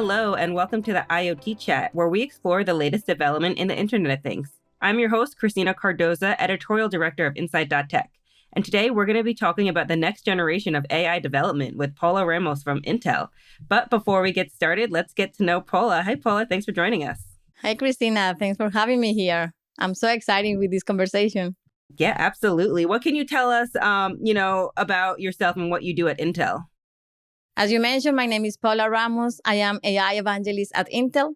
Hello, and welcome to the IoT Chat, where we explore the latest development in the Internet of Things. I'm your host, Christina Cardoza, Editorial Director of Insight.Tech. And today we're going to be talking about the next generation of AI development with Paula Ramos from Intel. But before we get started, let's get to know Paula. Hi, Paula. Thanks for joining us. Hi, Christina. Thanks for having me here. I'm so excited with this conversation. Yeah, absolutely. What can you tell us, about yourself and what you do at Intel? As you mentioned, my name is Paula Ramos. I am AI evangelist at Intel.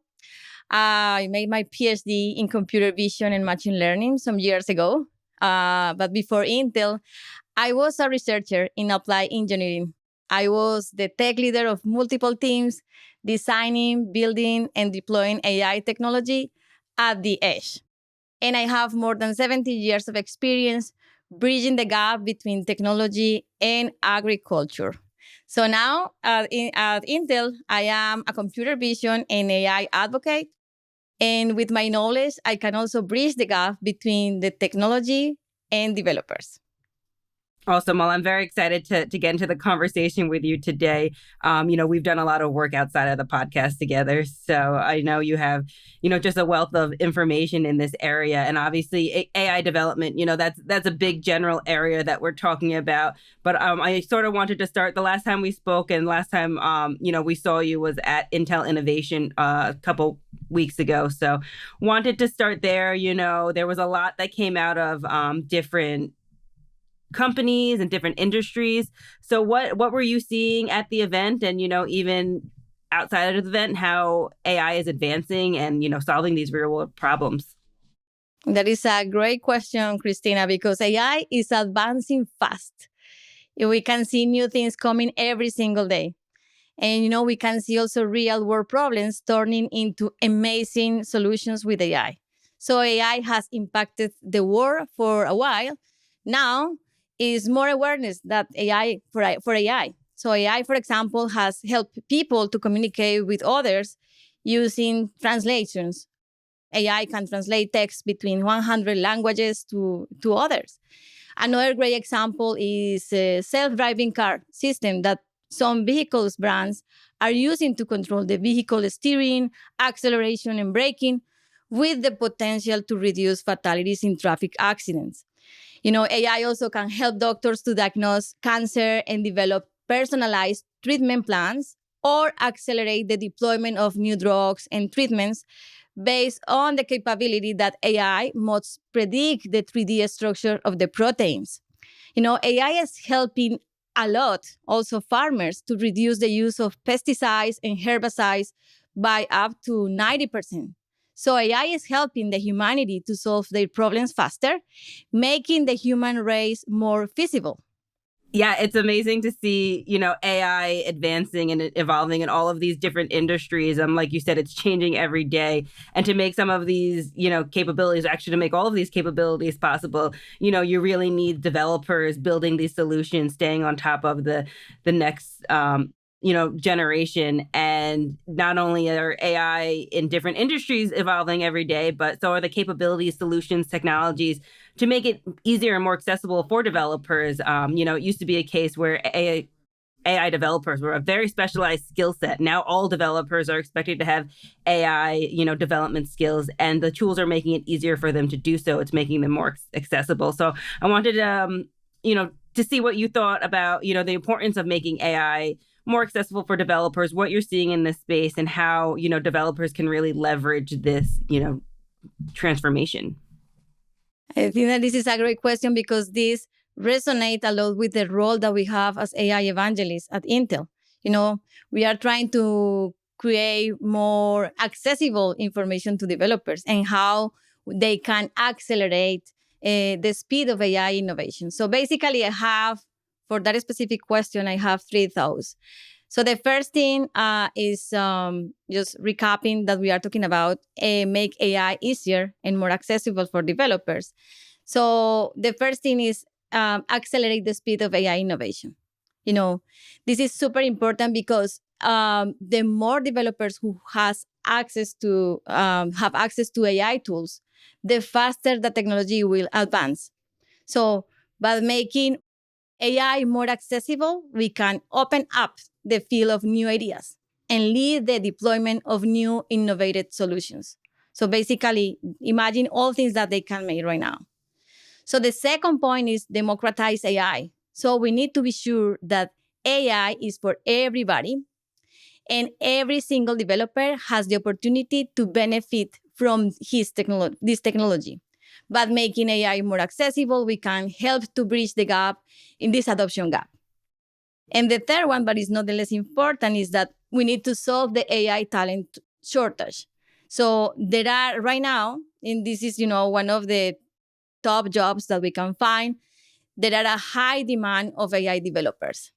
I made my PhD in computer vision and machine learning some years ago. But before Intel, I was a researcher in applied engineering. I was the tech leader of multiple teams, designing, building, and deploying AI technology at the edge. And I have more than 70 years of experience bridging the gap between technology and agriculture. So now at Intel, I am a computer vision and AI advocate. And with my knowledge, I can also bridge the gap between the technology and developers. Awesome. Well, I'm very excited to get into the conversation with you today. We've done a lot of work outside of the podcast together. So I know you have, just a wealth of information in this area. And obviously AI development, that's a big general area that we're talking about. But I sort of wanted to start the last time we spoke and last time, we saw you was at Intel Innovation a couple weeks ago. So wanted to start there. There was a lot that came out of different companies and different industries. So what were you seeing at the event and, even outside of the event, how AI is advancing and, solving these real world problems? That is a great question, Christina, because AI is advancing fast. We can see new things coming every single day. And, we can see also real world problems turning into amazing solutions with AI. So AI has impacted the world for a while. Now, is more awareness that AI for AI. So AI, for example, has helped people to communicate with others using translations. AI can translate text between 100 languages to others. Another great example is a self-driving car system that some vehicles brands are using to control the vehicle steering, acceleration, and braking with the potential to reduce fatalities in traffic accidents. AI also can help doctors to diagnose cancer and develop personalized treatment plans or accelerate the deployment of new drugs and treatments based on the capability that AI must predict the 3D structure of the proteins. AI is helping a lot also farmers to reduce the use of pesticides and herbicides by up to 90%. So AI is helping the humanity to solve their problems faster, making the human race more feasible. Yeah, it's amazing to see, AI advancing and evolving in all of these different industries. Like you said, it's changing every day. And to make some of these, capabilities, actually to make all of these capabilities possible, you really need developers building these solutions, staying on top of the next generation. And not only are AI in different industries evolving every day, but so are the capabilities, solutions, technologies to make it easier and more accessible for developers. It used to be a case where AI developers were a very specialized skill set. Now all developers are expected to have AI, development skills, and the tools are making it easier for them to do so. It's making them more accessible. So I wanted to see what you thought about, the importance of making AI more accessible for developers, what you're seeing in this space, and how, developers can really leverage this, transformation. I think that this is a great question because this resonates a lot with the role that we have as AI evangelists at Intel. We are trying to create more accessible information to developers and how they can accelerate the speed of AI innovation. So basically, for that specific question, I have three thoughts. So the first thing is just recapping that we are talking about make AI easier and more accessible for developers. So the first thing is accelerate the speed of AI innovation. This is super important because the more developers who have access to AI tools, the faster the technology will advance. So by making AI more accessible, we can open up the field of new ideas. and lead the deployment of new innovative solutions. So basically, imagine all things that they can make right now. So the second point is democratize AI. So we need to be sure that AI is for everybody, and every single developer has the opportunity to benefit from this technology. But making AI more accessible, we can help to bridge the gap in this adoption gap. And the third one, but is not the less important, is that we need to solve the AI talent shortage. So there are right now, and this is, one of the top jobs that we can find, there are a high demand of AI developers.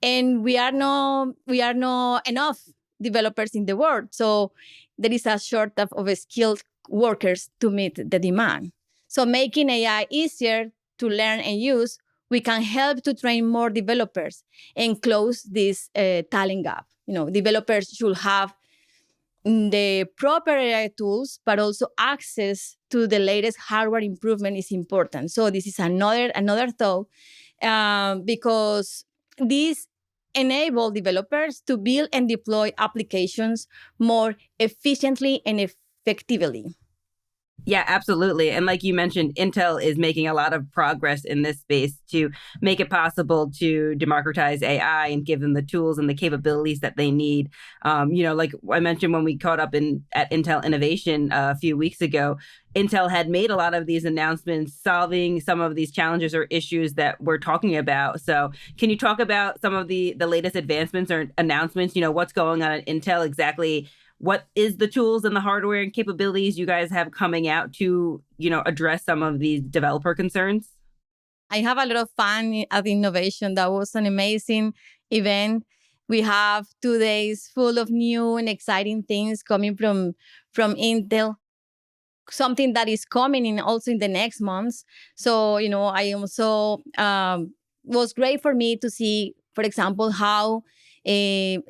And we are not enough developers in the world. So there is a shortage of skilled workers to meet the demand. So making AI easier to learn and use, we can help to train more developers and close this talent gap. Developers should have the proper AI tools, but also access to the latest hardware improvement is important. So this is another thought, because these enable developers to build and deploy applications more efficiently and effectively. Yeah, absolutely. And like you mentioned, Intel is making a lot of progress in this space to make it possible to democratize AI and give them the tools and the capabilities that they need. Like I mentioned when we caught up at Intel Innovation a few weeks ago, Intel had made a lot of these announcements solving some of these challenges or issues that we're talking about. So can you talk about some of the latest advancements or announcements? What's going on at Intel exactly? What is the tools and the hardware and capabilities you guys have coming out to, address some of these developer concerns? I have a lot of fun at Innovation. That was an amazing event. We have 2 days full of new and exciting things coming from Intel, something that is coming in also in the next months. So, I also was great for me to see, for example, how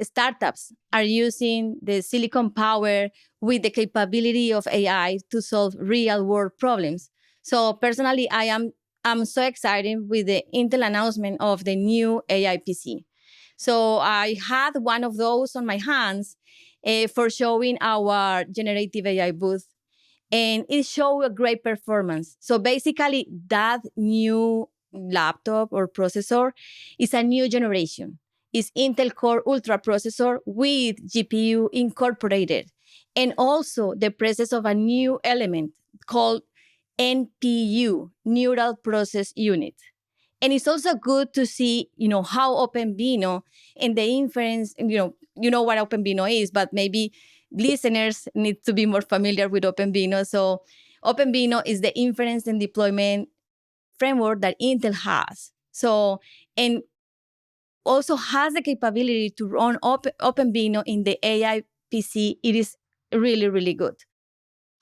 startups are using the silicon power with the capability of AI to solve real world problems. So personally, I'm so excited with the Intel announcement of the new AI PC. So I had one of those on my hands for showing our generative AI booth, and it showed a great performance. So basically, that new laptop or processor is a new generation. It's Intel Core Ultra processor with GPU incorporated, and also the presence of a new element called NPU, Neural Process Unit. And it's also good to see, how OpenVINO and the inference, you know what OpenVINO is, but maybe listeners need to be more familiar with OpenVINO. So OpenVINO is the inference and deployment framework that Intel has. So, and also has the capability to run OpenVINO in the AI PC. It is really, really good.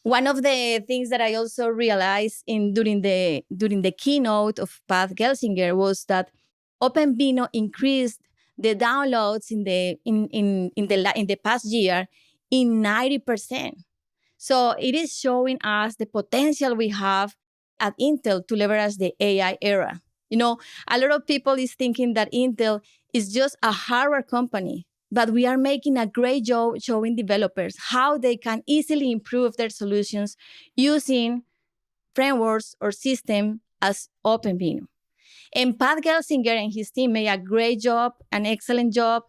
One of the things that I also realized during the keynote of Pat Gelsinger was that OpenVINO increased the downloads in the past year in 90%. So it is showing us the potential we have at Intel to leverage the AI era. A lot of people is thinking that Intel is just a hardware company, but we are making a great job showing developers how they can easily improve their solutions using frameworks or systems as OpenVINO. And Pat Gelsinger and his team made a great job, an excellent job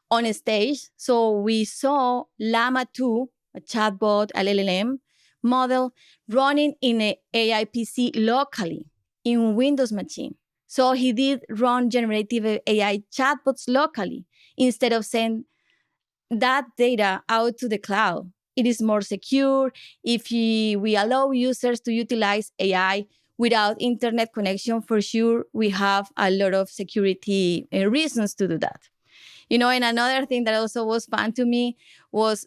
on a stage. So we saw Llama 2, a chatbot, a LLM model, running in an AI PC locally in Windows machine. So he did run generative AI chatbots locally instead of send that data out to the cloud. It is more secure if we allow users to utilize AI without internet connection. For sure, we have a lot of security reasons to do that. And another thing that also was fun to me was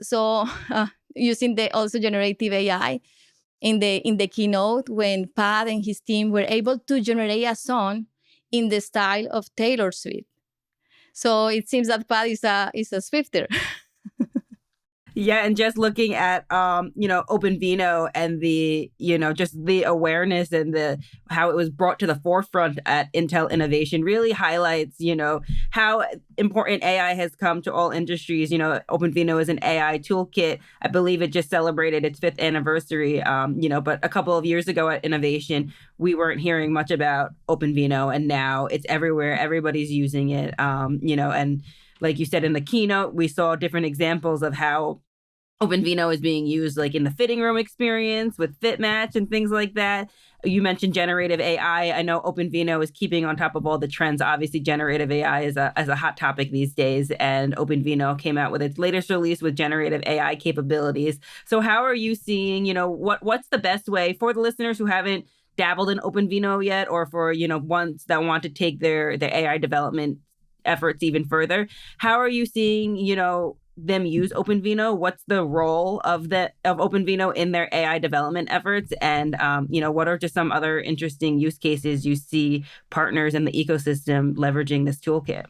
using the also generative AI in the keynote when Pat and his team were able to generate a song in the style of Taylor Swift. So it seems that Pat is a Swifter. Yeah, and just looking at OpenVINO and the, just the awareness and the how it was brought to the forefront at Intel Innovation really highlights, how important AI has come to all industries. OpenVINO is an AI toolkit. I believe it just celebrated its fifth anniversary. But a couple of years ago at Innovation, we weren't hearing much about OpenVINO, and now it's everywhere. Everybody's using it. And like you said in the keynote, we saw different examples of how OpenVINO is being used like in the fitting room experience with FitMatch and things like that. You mentioned generative AI. I know OpenVINO is keeping on top of all the trends. Obviously, generative AI is a hot topic these days, and OpenVINO came out with its latest release with generative AI capabilities. So, how are you seeing? What's the best way for the listeners who haven't dabbled in OpenVINO yet, or for ones that want to take their AI development efforts even further? How are you seeing them use OpenVINO? What's the role of OpenVINO in their AI development efforts? And what are just some other interesting use cases you see partners in the ecosystem leveraging this toolkit?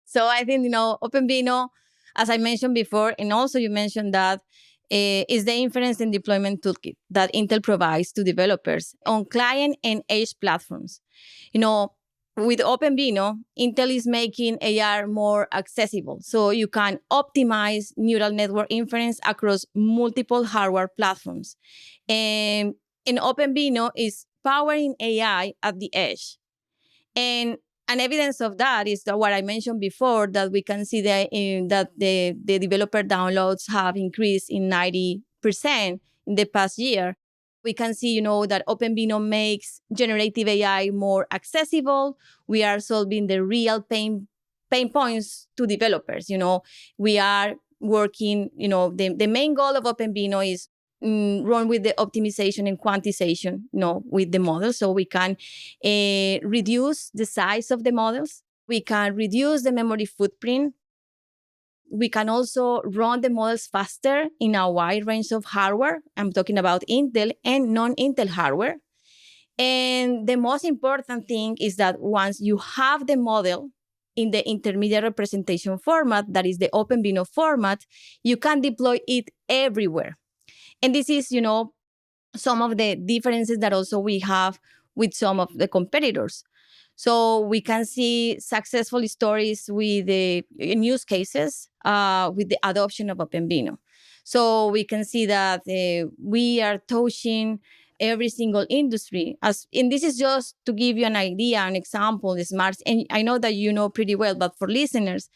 So I think, OpenVINO, as I mentioned before, and also you mentioned that, is the inference and deployment toolkit that Intel provides to developers on client and edge platforms. With OpenVINO, Intel is making AI more accessible. So you can optimize neural network inference across multiple hardware platforms. And OpenVINO is powering AI at the edge. And an evidence of that is that what I mentioned before, that we can see that the developer downloads have increased in 90% in the past year. We can see, that OpenVINO makes generative AI more accessible. We are solving the real pain points to developers. We are working, the main goal of OpenVINO is run with the optimization and quantization, with the model. So we can reduce the size of the models. We can reduce the memory footprint. We can also run the models faster in a wide range of hardware. I'm talking about Intel and non-Intel hardware. And the most important thing is that once you have the model in the intermediate representation format, that is the OpenVINO format, you can deploy it everywhere. And this is, some of the differences that also we have with some of the competitors. So we can see successful stories with the use cases with the adoption of OpenVINO. So we can see that we are touching every single industry. And this is just to give you an idea, an example, the smarts. And I know that you know pretty well, but for listeners,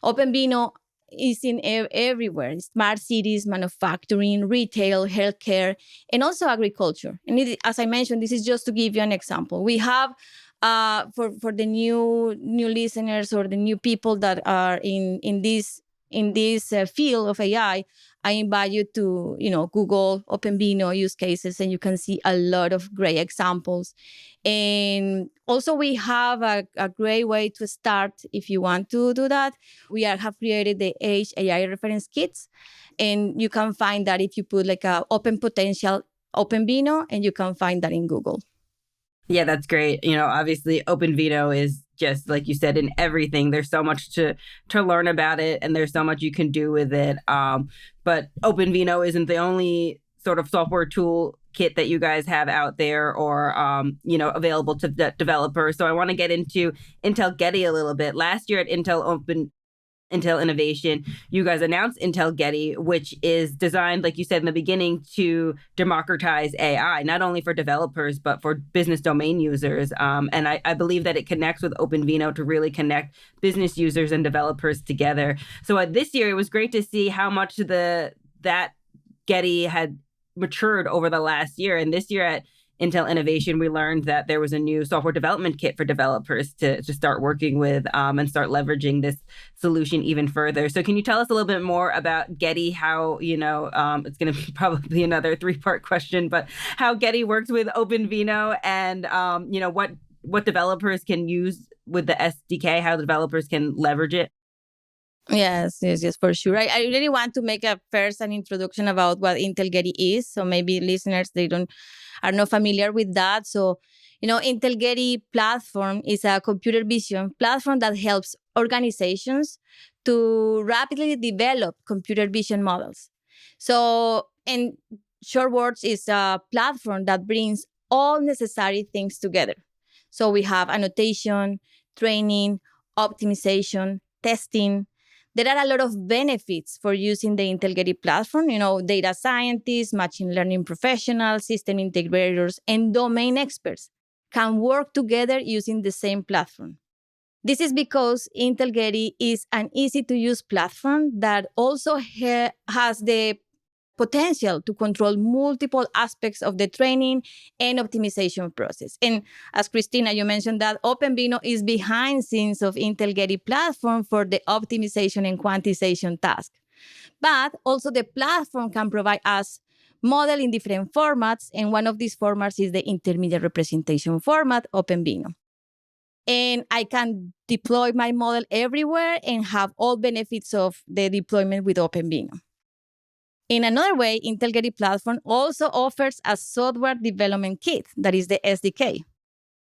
OpenVINO is in everywhere. Smart cities, manufacturing, retail, healthcare, and also agriculture. And as I mentioned, this is just to give you an example. We have for the new listeners or the new people that are in this field of AI, I invite you to Google OpenVINO use cases, and you can see a lot of great examples. And also we have a great way to start if you want to do that. We have created the Edge AI reference kits, and you can find that if you put like a open potential OpenVINO, and you can find that in Google. Yeah, that's great. Obviously OpenVINO is just like you said in everything. There's so much to learn about it, and there's so much you can do with it. But OpenVINO isn't the only sort of software tool kit that you guys have out there or available to developers. So I want to get into Intel Geti a little bit. Last year at Intel Innovation, you guys announced Intel Geti, which is designed, like you said in the beginning, to democratize AI, not only for developers, but for business domain users. And I believe that it connects with OpenVINO to really connect business users and developers together. So this year, it was great to see how much that Geti had matured over the last year. And this year at Intel Innovation, we learned that there was a new software development kit for developers to start working with and start leveraging this solution even further. So can you tell us a little bit more about Geti, how, it's going to be probably another 3-part question, but how Geti works with OpenVINO and, what developers can use with the SDK, how developers can leverage it? Yes, for sure. I really want to make an introduction about what Intel Geti is. So maybe listeners, are not familiar with that. So, Intel Geti platform is a computer vision platform that helps organizations to rapidly develop computer vision models. So, in short words, is a platform that brings all necessary things together. So we have annotation, training, optimization, testing. There are a lot of benefits for using the Intel Geti platform. Data scientists, machine learning professionals, system integrators, and domain experts can work together using the same platform. This is because Intel Geti is an easy to use platform that also has the potential to control multiple aspects of the training and optimization process. And as Christina, you mentioned that OpenVINO is behind scenes of Intel Geti platform for the optimization and quantization task. But also the platform can provide us model in different formats, and one of these formats is the intermediate representation format, OpenVINO. And I can deploy my model everywhere and have all benefits of the deployment with OpenVINO. In another way, Intel Geti platform also offers a software development kit, that is the SDK,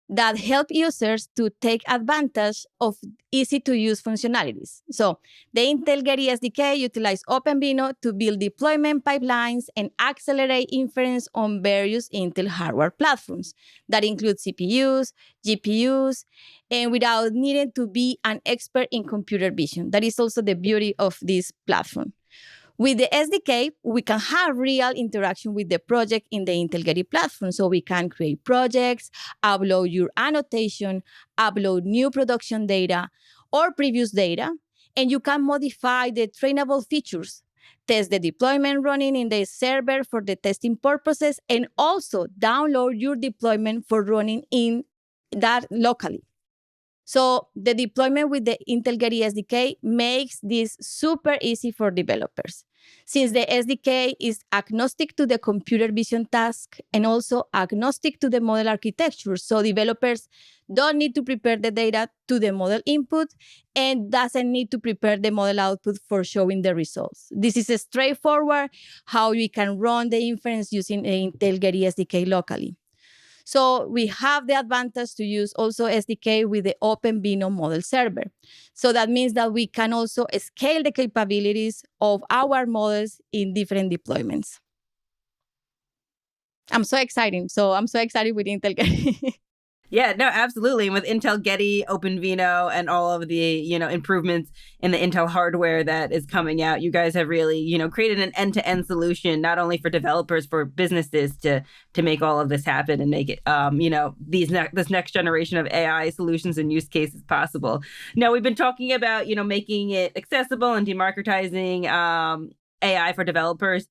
that help users to take advantage of easy-to-use functionalities. So the Intel Geti SDK utilizes OpenVINO to build deployment pipelines and accelerate inference on various Intel hardware platforms that include CPUs, GPUs, and without needing to be an expert in computer vision. That is also the beauty of this platform. With the SDK, we can have real interaction with the project in the Intel Geti platform. So we can create projects, upload your annotation, upload new production data or previous data, and you can modify the trainable features, test the deployment running in the server for the testing purposes, and also download your deployment for running in that locally. So the deployment with the Intel Geti SDK makes this super easy for developers, since the SDK is agnostic to the computer vision task and also agnostic to the model architecture. So developers don't need to prepare the data to the model input and doesn't need to prepare the model output for showing the results. This is a straightforward how we can run the inference using the Intel Geti SDK locally. So we have the advantage to use also SDK with the OpenVINO model server. So that means that we can also scale the capabilities of our models in different deployments. I'm so excited. I'm so excited with Intel Geti. Yeah, no, absolutely. And with Intel Geti, OpenVINO, and all of the, improvements in the Intel hardware that is coming out, you guys have really, created an end-to-end solution, not only for developers, for businesses to make all of this happen and make it, this next generation of AI solutions and use cases possible. Now, we've been talking about, making it accessible and democratizing AI for developers.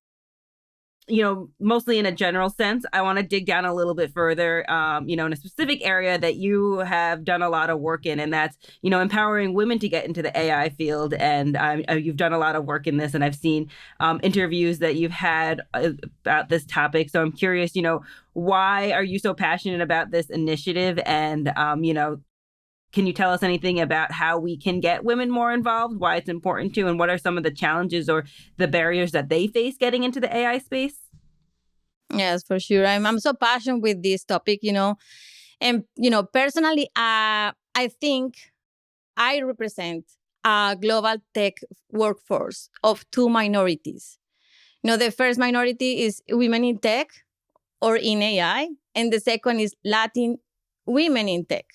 Mostly in a general sense. I want to dig down a little bit further, in a specific area that you have done a lot of work in, and that's, empowering women to get into the AI field. And you've done a lot of work in this, and I've seen interviews that you've had about this topic. So I'm curious, why are you so passionate about this initiative? And, can you tell us anything about how we can get women more involved, why it's important to, and what are some of the challenges or the barriers that they face getting into the AI space? Yes, for sure. I'm so passionate with this topic, And, personally, I think I represent a global tech workforce of two minorities. The first minority is women in tech or in AI, and the second is Latin women in tech.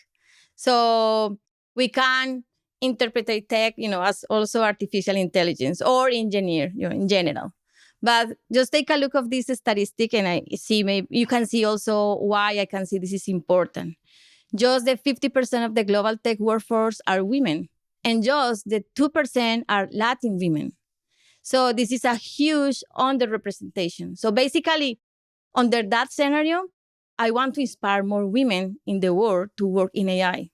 So we can interpret tech, as also artificial intelligence or engineer, in general. But just take a look of this statistic, and I see maybe you can see also why I can see this is important. Just the 50% of the global tech workforce are women, and just the 2% are Latin women. So this is a huge underrepresentation. So basically, under that scenario, I want to inspire more women in the world to work in AI.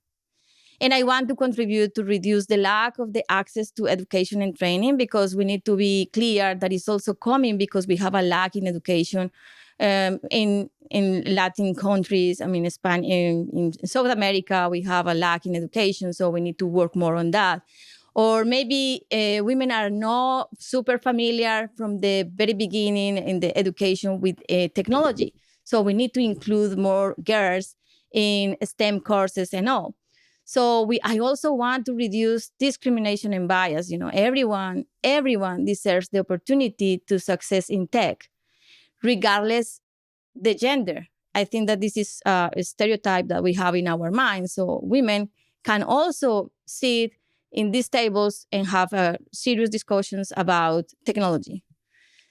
And I want to contribute to reduce the lack of the access to education and training, because we need to be clear that it's also coming because we have a lack in education in Latin countries. I mean, in South America, we have a lack in education, so we need to work more on that. Or maybe women are not super familiar from the very beginning in the education with technology. So we need to include more girls in STEM courses and all. So I also want to reduce discrimination and bias. Everyone deserves the opportunity to success in tech, regardless the gender. I think that this is a stereotype that we have in our minds. So women can also sit in these tables and have serious discussions about technology.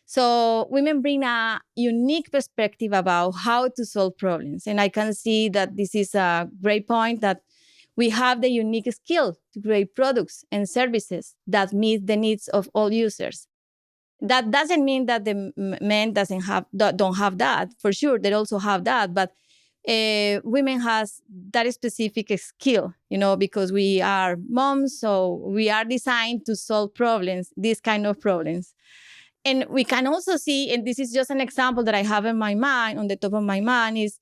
So women bring a unique perspective about how to solve problems. And I can see that this is a great point, that we have the unique skill to create products and services that meet the needs of all users. That doesn't mean that the men don't have that. For sure, they also have that, but women has that specific skill, because we are moms, so we are designed to solve problems, these kind of problems. And we can also see, and this is just an example that I have in my mind, on the top of my mind, is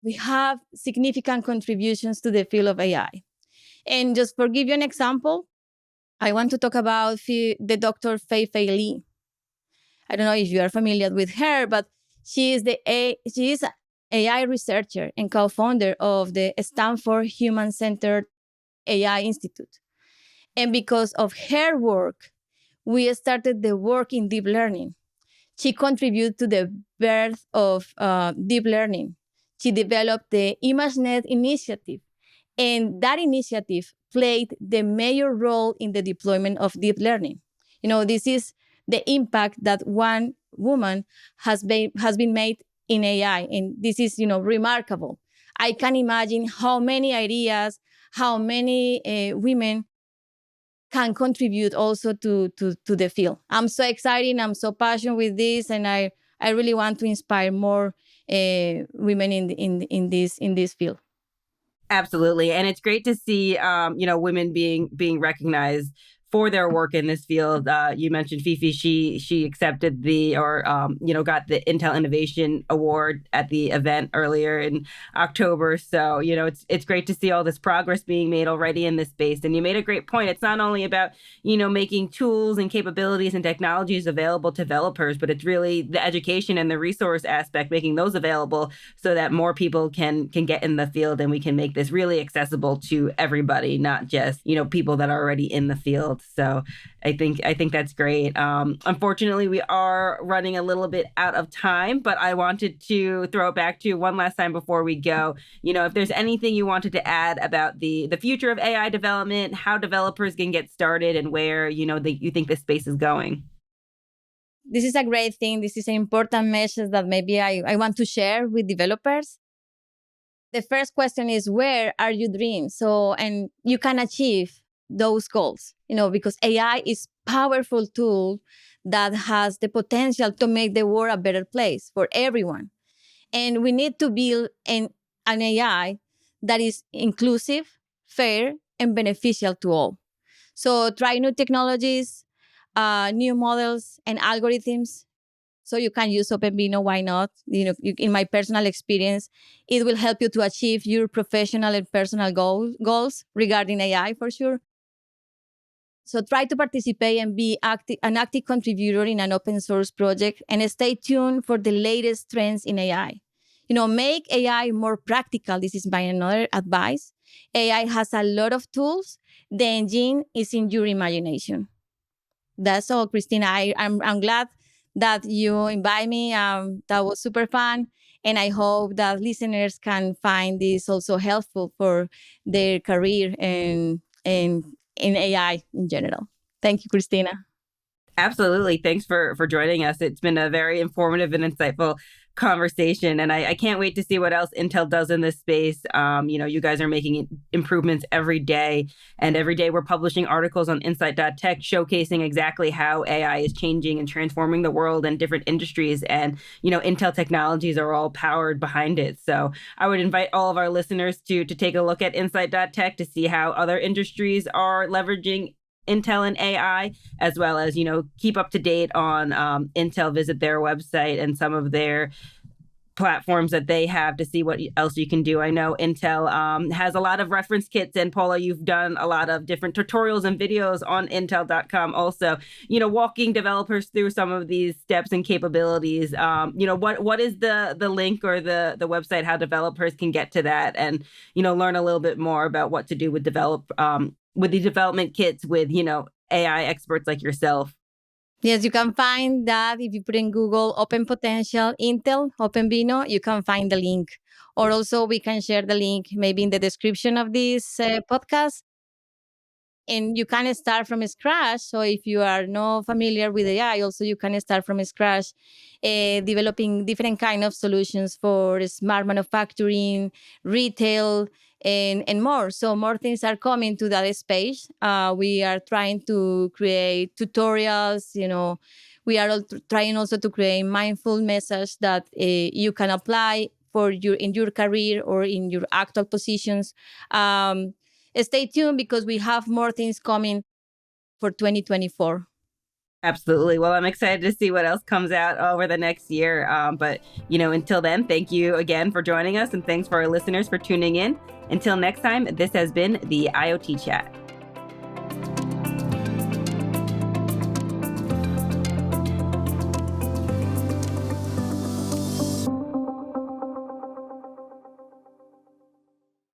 we have significant contributions to the field of AI. And just for give you an example, I want to talk about the Dr. Fei Fei Li. I don't know if you are familiar with her, but she is an AI researcher and co-founder of the Stanford Human-Centered AI Institute. And because of her work, we started the work in deep learning. She contributed to the birth of deep learning. She developed the ImageNet initiative, and that initiative played the major role in the deployment of deep learning. This is the impact that one woman has been made in AI, and this is remarkable. I can imagine how many ideas, how many women can contribute also to the field. I'm so excited. I'm so passionate with this, and I really want to inspire more women in this field. Absolutely. And it's great to see, women being recognized for their work in this field. You mentioned Fifi. She accepted got the Intel Innovation Award at the event earlier in October. So, it's great to see all this progress being made already in this space. And you made a great point. It's not only about, making tools and capabilities and technologies available to developers, but it's really the education and the resource aspect, making those available so that more people can get in the field, and we can make this really accessible to everybody, not just, people that are already in the field. So I think that's great. Unfortunately, we are running a little bit out of time, but I wanted to throw it back to you one last time before we go. If there's anything you wanted to add about the future of AI development, how developers can get started, and where, you think this space is going. This is a great thing. This is an important message that maybe I want to share with developers. The first question is, where are your dreams? And you can achieve those goals, because AI is powerful tool that has the potential to make the world a better place for everyone. And we need to build an AI that is inclusive, fair, and beneficial to all. So try new technologies, new models and algorithms. So you can use OpenVINO, why not? In my personal experience, it will help you to achieve your professional and personal goals regarding AI for sure. So try to participate and be an active contributor in an open source project, and stay tuned for the latest trends in AI. Make AI more practical. This is my another advice. AI has a lot of tools. The engine is in your imagination. That's all, Christina. I'm glad that you invite me. That was super fun. And I hope that listeners can find this also helpful for their career and in AI in general. Thank you, Christina. Absolutely. Thanks for joining us. It's been a very informative and insightful conversation, and I can't wait to see what else Intel does in this space. You guys are making improvements every day, and every day we're publishing articles on Insight.Tech showcasing exactly how AI is changing and transforming the world and different industries, and Intel technologies are all powered behind it. So I would invite all of our listeners to take a look at Insight.Tech to see how other industries are leveraging Intel and AI, as well as, keep up to date on Intel, visit their website and some of their platforms that they have to see what else you can do. I know Intel has a lot of reference kits, and Paula, you've done a lot of different tutorials and videos on Intel.com also, walking developers through some of these steps and capabilities. What is the link or the website, how developers can get to that and, learn a little bit more about what to do with with the development kits with, AI experts like yourself? Yes, you can find that if you put in Google Open Potential Intel, OpenVINO, you can find the link. Or also, we can share the link maybe in the description of this podcast. And you can start from scratch. So if you are not familiar with AI, also you can start from scratch, developing different kind of solutions for smart manufacturing, retail, and more. So more things are coming to that space. We are trying to create tutorials. We are trying also to create mindful message that you can apply for in your career or in your actual positions. Stay tuned because we have more things coming for 2024. Absolutely. Well, I'm excited to see what else comes out over the next year. But, until then, thank you again for joining us, and thanks for our listeners for tuning in. Until next time, this has been the IoT Chat.